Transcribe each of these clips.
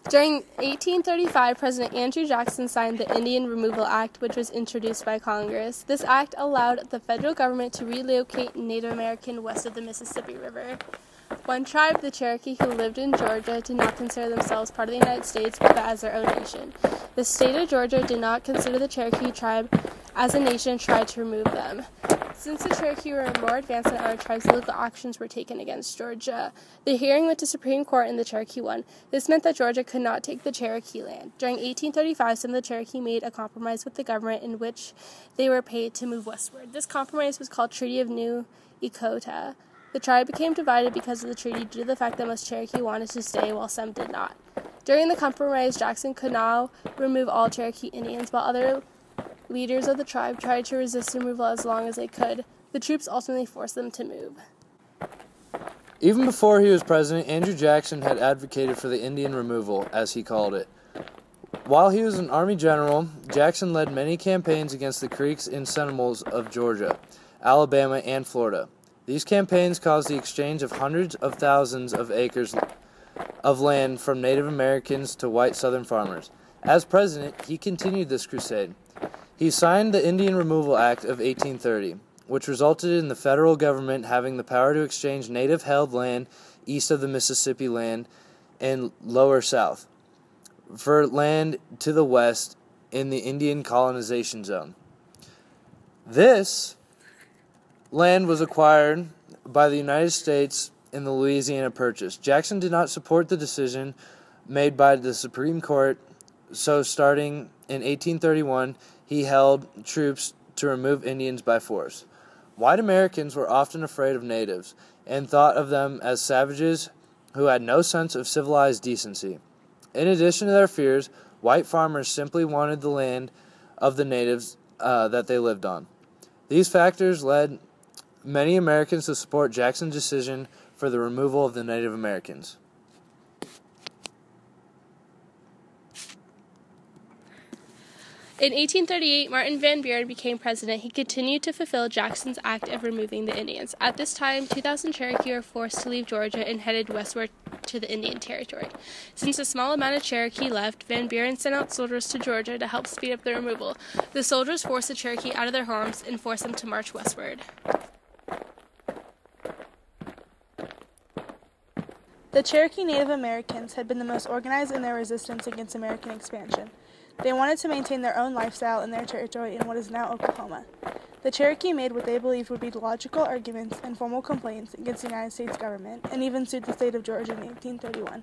During 1835, President Andrew Jackson signed the Indian Removal Act, which was introduced by Congress. This act allowed the federal government to relocate Native Americans west of the Mississippi River. One tribe, the Cherokee, who lived in Georgia, did not consider themselves part of the United States, but as their own nation. The state of Georgia did not consider the Cherokee tribe as a nation and tried to remove them. Since the Cherokee were more advanced than other tribes, legal actions were taken against Georgia. The hearing went to Supreme Court and the Cherokee won. This meant that Georgia could not take the Cherokee land. During 1835, some of the Cherokee made a compromise with the government in which they were paid to move westward. This compromise was called Treaty of New Echota. The tribe became divided because of the treaty due to the fact that most Cherokee wanted to stay while some did not. During the compromise, Jackson could now remove all Cherokee Indians, while other leaders of the tribe tried to resist removal as long as they could. The troops ultimately forced them to move. Even before he was president, Andrew Jackson had advocated for the Indian removal, as he called it. While he was an Army general, Jackson led many campaigns against the Creeks and Seminoles of Georgia, Alabama, and Florida. These campaigns caused the exchange of hundreds of thousands of acres of land from Native Americans to white Southern farmers. As president, he continued this crusade. He signed the Indian Removal Act of 1830, which resulted in the federal government having the power to exchange native-held land east of the Mississippi land and lower south for land to the west in the Indian colonization zone. This land was acquired by the United States in the Louisiana Purchase. Jackson did not support the decision made by the Supreme Court, so starting in 1831, he held troops to remove Indians by force. White Americans were often afraid of natives and thought of them as savages who had no sense of civilized decency. In addition to their fears, white farmers simply wanted the land of the natives that they lived on. These factors led many Americans to support Jackson's decision for the removal of the Native Americans. In 1838, Martin Van Buren became president. He continued to fulfill Jackson's act of removing the Indians. At this time, 2,000 Cherokee were forced to leave Georgia and headed westward to the Indian Territory. Since a small amount of Cherokee left, Van Buren sent out soldiers to Georgia to help speed up the removal. The soldiers forced the Cherokee out of their homes and forced them to march westward. The Cherokee Native Americans had been the most organized in their resistance against American expansion. They wanted to maintain their own lifestyle in their territory in what is now Oklahoma. The Cherokee made what they believed would be logical arguments and formal complaints against the United States government, and even sued the state of Georgia in 1831.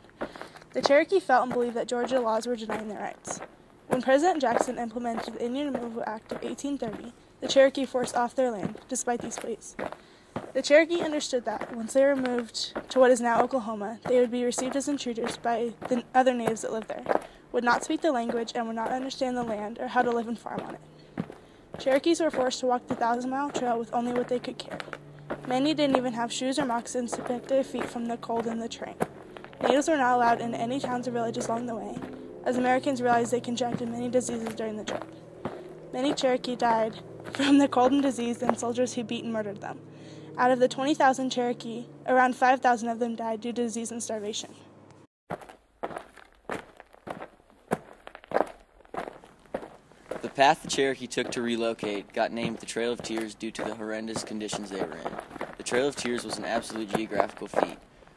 The Cherokee felt and believed that Georgia laws were denying their rights. When President Jackson implemented the Indian Removal Act of 1830, the Cherokee forced off their land, despite these pleas. The Cherokee understood that, once they were moved to what is now Oklahoma, they would be received as intruders by the other natives that lived there, would not speak the language, and would not understand the land or how to live and farm on it. Cherokees were forced to walk the 1,000-mile trail with only what they could carry. Many didn't even have shoes or moccasins to protect their feet from the cold in the terrain. Natives were not allowed into any towns or villages along the way, as Americans realized they contracted many diseases during the trip. Many Cherokee died from the cold and disease and soldiers who beat and murdered them. Out of the 20,000 Cherokee, around 5,000 of them died due to disease and starvation. The path the Cherokee took to relocate got named the Trail of Tears due to the horrendous conditions they were in. The Trail of Tears was an absolute geographical feat.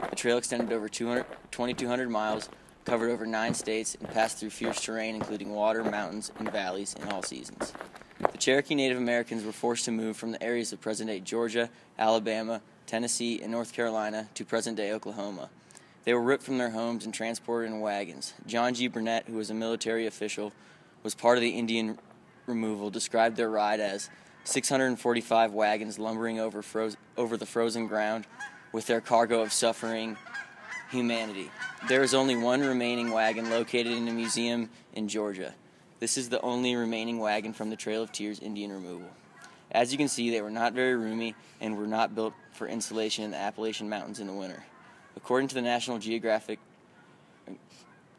The trail extended over 2,200 miles, covered over 9 states, and passed through fierce terrain including water, mountains, and valleys in all seasons. The Cherokee Native Americans were forced to move from the areas of present-day Georgia, Alabama, Tennessee, and North Carolina to present-day Oklahoma. They were ripped from their homes and transported in wagons. John G. Burnett, who was a military official, was part of the Indian removal, described their ride as 645 wagons lumbering over the frozen ground with their cargo of suffering humanity. There is only one remaining wagon located in a museum in Georgia. This is the only remaining wagon from the Trail of Tears Indian removal. As you can see, they were not very roomy and were not built for insulation in the Appalachian Mountains in the winter. According to the National Geographic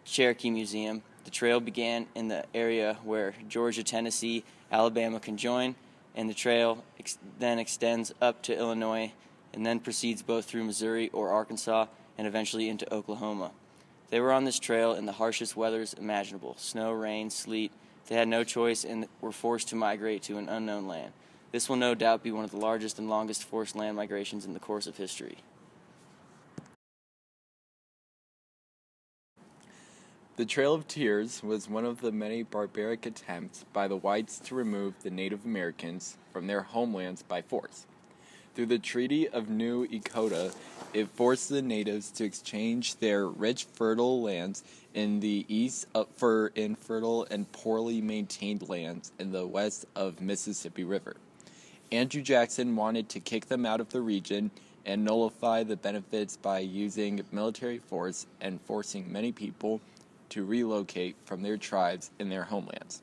Cherokee Museum, the trail began in the area where Georgia, Tennessee, Alabama conjoin, and the trail then extends up to Illinois and then proceeds both through Missouri or Arkansas and eventually into Oklahoma. They were on this trail in the harshest weathers imaginable, snow, rain, sleet. They had no choice and were forced to migrate to an unknown land. This will no doubt be one of the largest and longest forced land migrations in the course of history. The Trail of Tears was one of the many barbaric attempts by the whites to remove the Native Americans from their homelands by force. Through the Treaty of New Echota, it forced the natives to exchange their rich, fertile lands in the east for infertile and poorly maintained lands in the west of Mississippi River. Andrew Jackson wanted to kick them out of the region and nullify the benefits by using military force and forcing many people to relocate from their tribes in their homelands.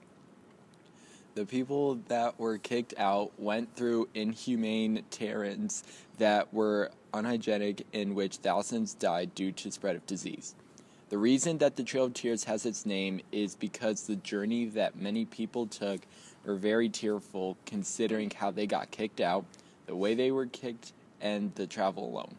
The people that were kicked out went through inhumane terrains that were unhygienic, in which thousands died due to spread of disease. The reason that the Trail of Tears has its name is because the journey that many people took were very tearful, considering how they got kicked out, the way they were kicked, and the travel alone.